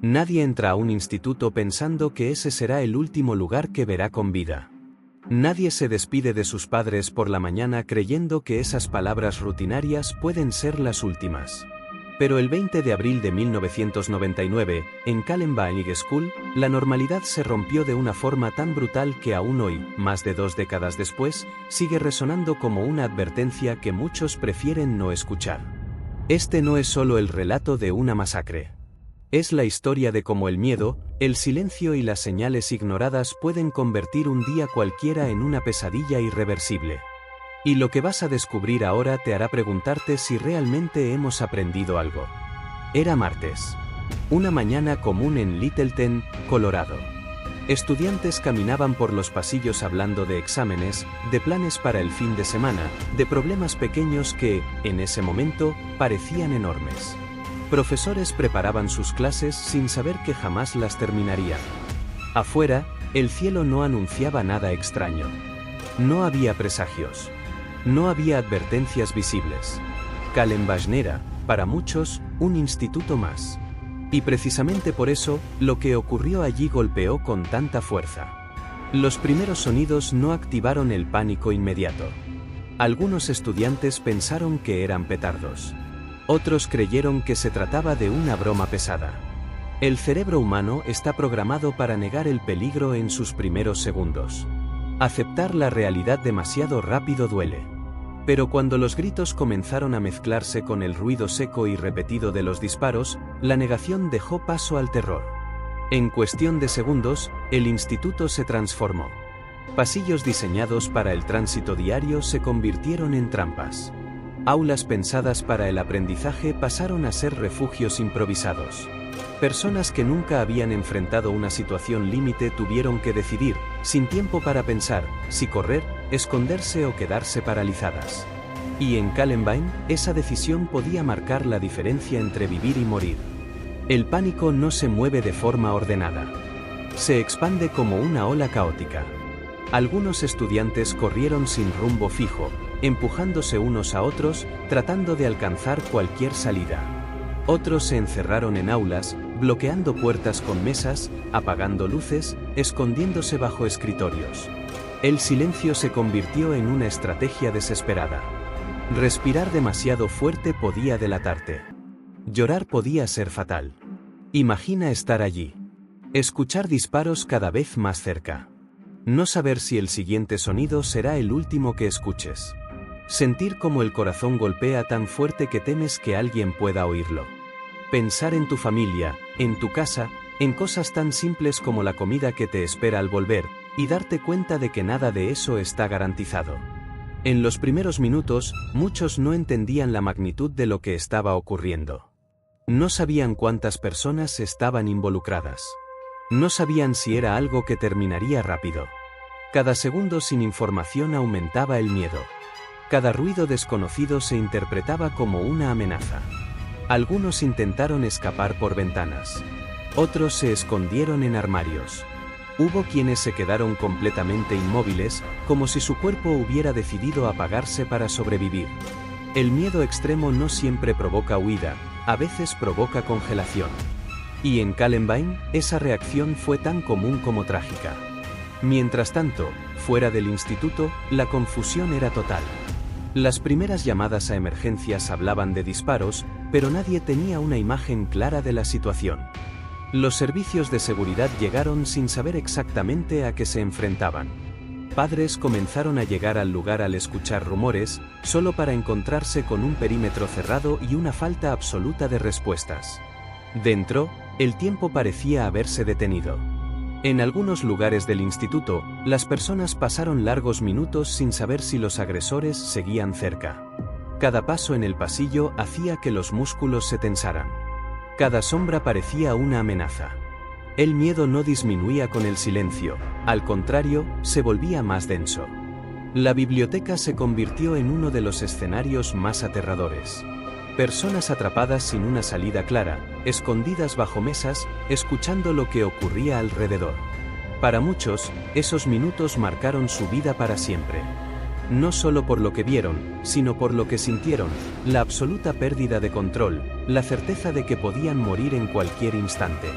Nadie entra a un instituto pensando que ese será el último lugar que verá con vida. Nadie se despide de sus padres por la mañana creyendo que esas palabras rutinarias pueden ser las últimas. Pero el 20 de abril de 1999, en Columbine High School, la normalidad se rompió de una forma tan brutal que aún hoy, más de 2 décadas después, sigue resonando como una advertencia que muchos prefieren no escuchar. Este no es solo el relato de una masacre. Es la historia de cómo el miedo, el silencio y las señales ignoradas pueden convertir un día cualquiera en una pesadilla irreversible. Y lo que vas a descubrir ahora te hará preguntarte si realmente hemos aprendido algo. Era martes. Una mañana común en Littleton, Colorado. Estudiantes caminaban por los pasillos hablando de exámenes, de planes para el fin de semana, de problemas pequeños que, en ese momento, parecían enormes. Profesores preparaban sus clases sin saber que jamás las terminarían. Afuera, el cielo no anunciaba nada extraño. No había presagios. No había advertencias visibles. Columbine era, para muchos, un instituto más. Y precisamente por eso, lo que ocurrió allí golpeó con tanta fuerza. Los primeros sonidos no activaron el pánico inmediato. Algunos estudiantes pensaron que eran petardos. Otros creyeron que se trataba de una broma pesada. El cerebro humano está programado para negar el peligro en sus primeros segundos. Aceptar la realidad demasiado rápido duele. Pero cuando los gritos comenzaron a mezclarse con el ruido seco y repetido de los disparos, la negación dejó paso al terror. En cuestión de segundos, el instituto se transformó. Pasillos diseñados para el tránsito diario se convirtieron en trampas. Aulas pensadas para el aprendizaje pasaron a ser refugios improvisados. Personas que nunca habían enfrentado una situación límite tuvieron que decidir, sin tiempo para pensar, si correr, esconderse o quedarse paralizadas. Y en Columbine, esa decisión podía marcar la diferencia entre vivir y morir. El pánico no se mueve de forma ordenada. Se expande como una ola caótica. Algunos estudiantes corrieron sin rumbo fijo, empujándose unos a otros, tratando de alcanzar cualquier salida. Otros se encerraron en aulas, bloqueando puertas con mesas, apagando luces, escondiéndose bajo escritorios. El silencio se convirtió en una estrategia desesperada. Respirar demasiado fuerte podía delatarte. Llorar podía ser fatal. Imagina estar allí. Escuchar disparos cada vez más cerca. No saber si el siguiente sonido será el último que escuches. Sentir cómo el corazón golpea tan fuerte que temes que alguien pueda oírlo. Pensar en tu familia, en tu casa, en cosas tan simples como la comida que te espera al volver, y darte cuenta de que nada de eso está garantizado. En los primeros minutos, muchos no entendían la magnitud de lo que estaba ocurriendo. No sabían cuántas personas estaban involucradas. No sabían si era algo que terminaría rápido. Cada segundo sin información aumentaba el miedo. Cada ruido desconocido se interpretaba como una amenaza. Algunos intentaron escapar por ventanas. Otros se escondieron en armarios. Hubo quienes se quedaron completamente inmóviles, como si su cuerpo hubiera decidido apagarse para sobrevivir. El miedo extremo no siempre provoca huida, a veces provoca congelación. Y en Columbine, esa reacción fue tan común como trágica. Mientras tanto, fuera del instituto, la confusión era total. Las primeras llamadas a emergencias hablaban de disparos, pero nadie tenía una imagen clara de la situación. Los servicios de seguridad llegaron sin saber exactamente a qué se enfrentaban. Padres comenzaron a llegar al lugar al escuchar rumores, solo para encontrarse con un perímetro cerrado y una falta absoluta de respuestas. Dentro, el tiempo parecía haberse detenido. En algunos lugares del instituto, las personas pasaron largos minutos sin saber si los agresores seguían cerca. Cada paso en el pasillo hacía que los músculos se tensaran. Cada sombra parecía una amenaza. El miedo no disminuía con el silencio, al contrario, se volvía más denso. La biblioteca se convirtió en uno de los escenarios más aterradores. Personas atrapadas sin una salida clara, escondidas bajo mesas, escuchando lo que ocurría alrededor. Para muchos, esos minutos marcaron su vida para siempre. no solo por lo que vieron, sino por lo que sintieron, la absoluta pérdida de control, la certeza de que podían morir en cualquier instante.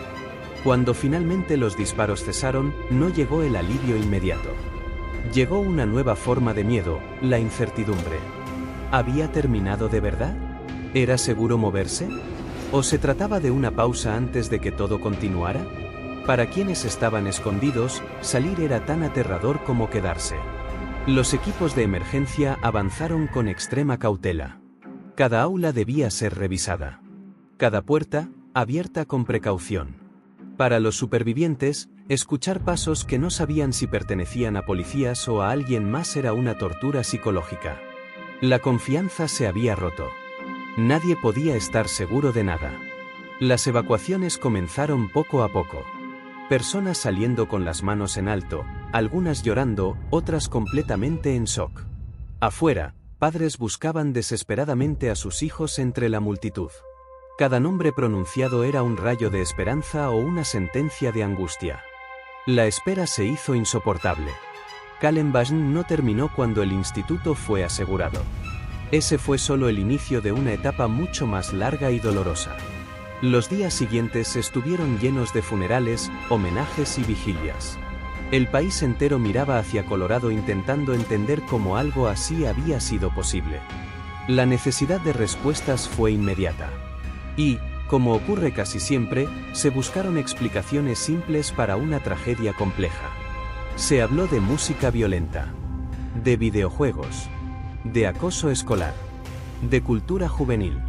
Cuando finalmente los disparos cesaron, no llegó el alivio inmediato. Llegó una nueva forma de miedo, la incertidumbre. ¿Había terminado de verdad? ¿Era seguro moverse? ¿O se trataba de una pausa antes de que todo continuara? Para quienes estaban escondidos, salir era tan aterrador como quedarse. Los equipos de emergencia avanzaron con extrema cautela. Cada aula debía ser revisada. Cada puerta, abierta con precaución. Para los supervivientes, escuchar pasos que no sabían si pertenecían a policías o a alguien más era una tortura psicológica. La confianza se había roto. Nadie podía estar seguro de nada. Las evacuaciones comenzaron poco a poco. Personas saliendo con las manos en alto, algunas llorando, otras completamente en shock. Afuera, padres buscaban desesperadamente a sus hijos entre la multitud. Cada nombre pronunciado era un rayo de esperanza o una sentencia de angustia. La espera se hizo insoportable. Kallenbach no terminó cuando el instituto fue asegurado. Ese fue solo el inicio de una etapa mucho más larga y dolorosa. Los días siguientes estuvieron llenos de funerales, homenajes y vigilias. El país entero miraba hacia Colorado intentando entender cómo algo así había sido posible. La necesidad de respuestas fue inmediata. Y, como ocurre casi siempre, se buscaron explicaciones simples para una tragedia compleja. Se habló de música violenta, de videojuegos, de acoso escolar, de cultura juvenil.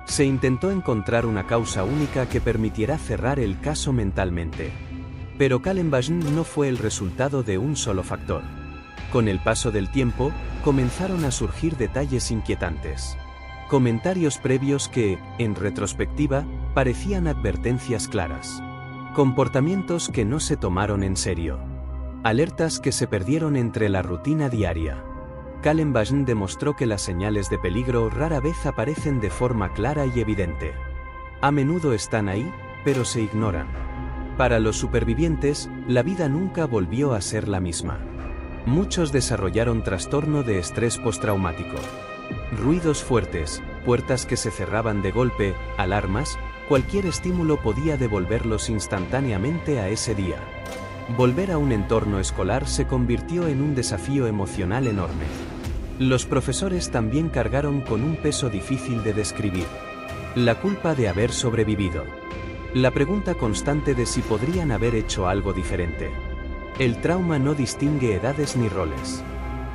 Se intentó encontrar una causa única que permitiera cerrar el caso mentalmente. Pero Kallenbach no fue el resultado de un solo factor. Con el paso del tiempo, comenzaron a surgir detalles inquietantes. Comentarios previos que, en retrospectiva, parecían advertencias claras. Comportamientos que no se tomaron en serio. Alertas que se perdieron entre la rutina diaria. Kallenbach demostró que las señales de peligro rara vez aparecen de forma clara y evidente. A menudo están ahí, pero se ignoran. Para los supervivientes, la vida nunca volvió a ser la misma. Muchos desarrollaron trastorno de estrés postraumático. Ruidos fuertes, puertas que se cerraban de golpe, alarmas, cualquier estímulo podía devolverlos instantáneamente a ese día. Volver a un entorno escolar se convirtió en un desafío emocional enorme. Los profesores también cargaron con un peso difícil de describir. La culpa de haber sobrevivido. La pregunta constante de si podrían haber hecho algo diferente. El trauma no distingue edades ni roles.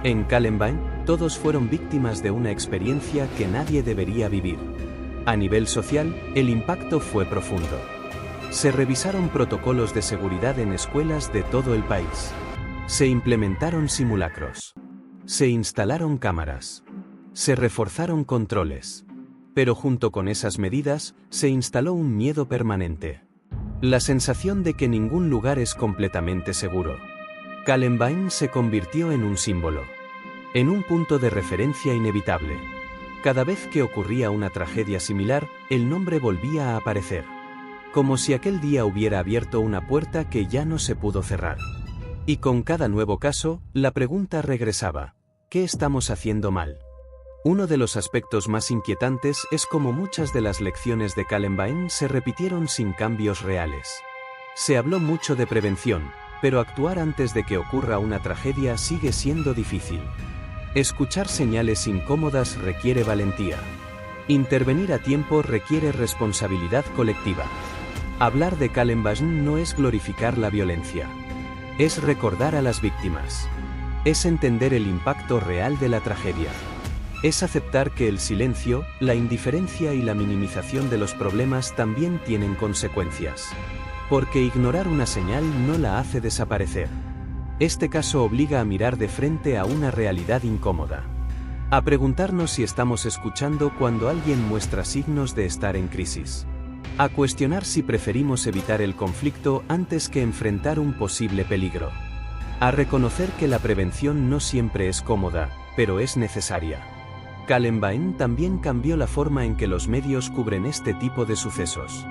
En Kallenbach, todos fueron víctimas de una experiencia que nadie debería vivir. A nivel social, el impacto fue profundo. Se revisaron protocolos de seguridad en escuelas de todo el país. Se implementaron simulacros. Se instalaron cámaras. Se reforzaron controles. Pero junto con esas medidas, se instaló un miedo permanente. La sensación de que ningún lugar es completamente seguro. Kallenbach se convirtió en un símbolo. En un punto de referencia inevitable. Cada vez que ocurría una tragedia similar, el nombre volvía a aparecer. Como si aquel día hubiera abierto una puerta que ya no se pudo cerrar. Y con cada nuevo caso, la pregunta regresaba: ¿qué estamos haciendo mal? Uno de los aspectos más inquietantes es cómo muchas de las lecciones de Kallenbach se repitieron sin cambios reales. Se habló mucho de prevención, pero actuar antes de que ocurra una tragedia sigue siendo difícil. Escuchar señales incómodas requiere valentía. Intervenir a tiempo requiere responsabilidad colectiva. Hablar de Kallenbach no es glorificar la violencia. Es recordar a las víctimas. Es entender el impacto real de la tragedia. Es aceptar que el silencio, la indiferencia y la minimización de los problemas también tienen consecuencias. Porque ignorar una señal no la hace desaparecer. Este caso obliga a mirar de frente a una realidad incómoda. A preguntarnos si estamos escuchando cuando alguien muestra signos de estar en crisis. A cuestionar si preferimos evitar el conflicto antes que enfrentar un posible peligro. A reconocer que la prevención no siempre es cómoda, pero es necesaria. Kallenbach también cambió la forma en que los medios cubren este tipo de sucesos.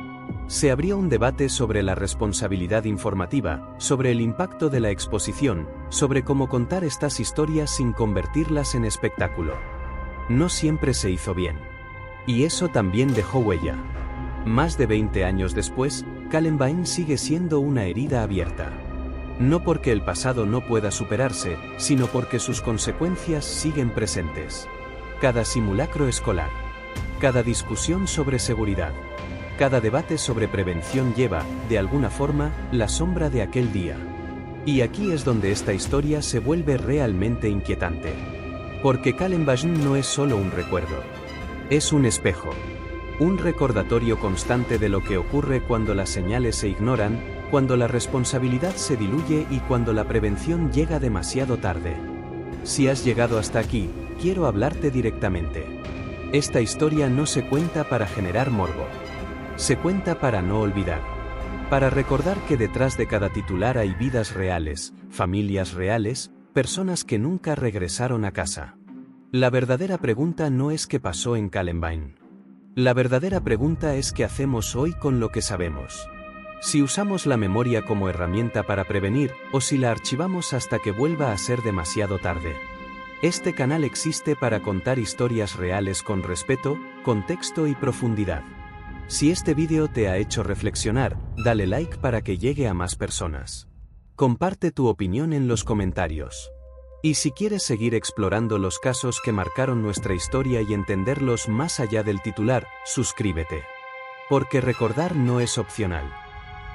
Se abrió un debate sobre la responsabilidad informativa, sobre el impacto de la exposición, sobre cómo contar estas historias sin convertirlas en espectáculo. No siempre se hizo bien. Y eso también dejó huella. Más de 20 años después, Columbine sigue siendo una herida abierta. No porque el pasado no pueda superarse, sino porque sus consecuencias siguen presentes. Cada simulacro escolar, cada discusión sobre seguridad, cada debate sobre prevención lleva, de alguna forma, la sombra de aquel día. Y aquí es donde esta historia se vuelve realmente inquietante. Porque Columbine no es solo un recuerdo. Es un espejo. Un recordatorio constante de lo que ocurre cuando las señales se ignoran, cuando la responsabilidad se diluye y cuando la prevención llega demasiado tarde. Si has llegado hasta aquí, quiero hablarte directamente. Esta historia no se cuenta para generar morbo. Se cuenta para no olvidar. Para recordar que detrás de cada titular hay vidas reales, familias reales, personas que nunca regresaron a casa. La verdadera pregunta no es qué pasó en Columbine. La verdadera pregunta es qué hacemos hoy con lo que sabemos. Si usamos la memoria como herramienta para prevenir, o si la archivamos hasta que vuelva a ser demasiado tarde. Este canal existe para contar historias reales con respeto, contexto y profundidad. Si este vídeo te ha hecho reflexionar, dale like para que llegue a más personas. Comparte tu opinión en los comentarios. Y si quieres seguir explorando los casos que marcaron nuestra historia y entenderlos más allá del titular, suscríbete. Porque recordar no es opcional.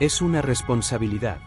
Es una responsabilidad.